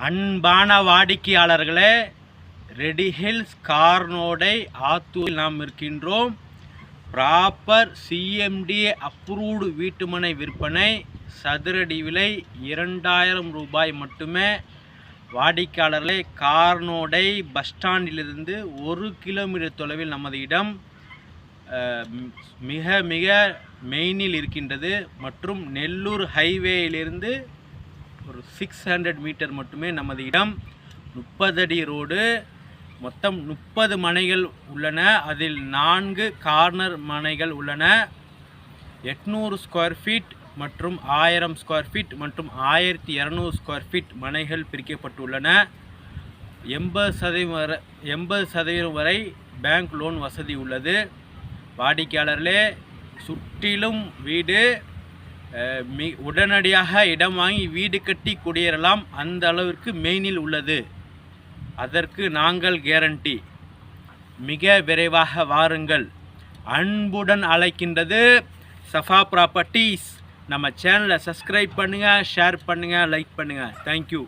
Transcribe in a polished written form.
அன்பான வாடிக்கையாளர்களே, ready hills கார்னோடை ஆத்தூரில் நாம் இருக்கின்றோம். ப்ராப்பர் சிஎம்டி அப்ரூவ்டு வீட்டுமனை விற்பனை. சதுரடி விலை 2000 ரூபாய் மட்டுமே. வாடிக்கையாளர்களே, கார்னோடை பஸ் ஸ்டாண்டிலிருந்து 1 கிலோமீட்டர் தொலைவில் நமது இடம் மிக மிக மெயினில் இருக்கின்றது. மற்றும் நெல்லூர் ஹைவேயிலிருந்து ஒரு 600 மீட்டர் மட்டுமே நமது இடம். 30 அடி ரோடு. மொத்தம் 30 மனைகள் உள்ளன. அதில் 4 கார்னர் மனைகள் உள்ளன. 800 ஸ்கொயர் ஃபீட் மற்றும் 1000 ஸ்கொயர் ஃபீட் மற்றும் 1200 ஸ்கொயர் ஃபீட் மனைகள் பிரிக்கப்பட்டுள்ளன. 80% வரை பேங்க் லோன் வசதி உள்ளது. வாடிக்கையாளர்களே, சுற்றிலும் வீடு. உடனடியாக இடம் வாங்கி வீடு கட்டி குடியேறலாம். அந்த அளவிற்கு மெயினில் உள்ளது. அதற்கு நாங்கள் கேரண்டி. மிக விரைவாக வாருங்கள். அன்புடன் அழைக்கின்றது சஃபா ப்ராப்பர்ட்டிஸ். நம்ம சேனலை சப்ஸ்கிரைப் பண்ணுங்கள், ஷேர் பண்ணுங்கள், லைக் பண்ணுங்கள். தேங்க்யூ.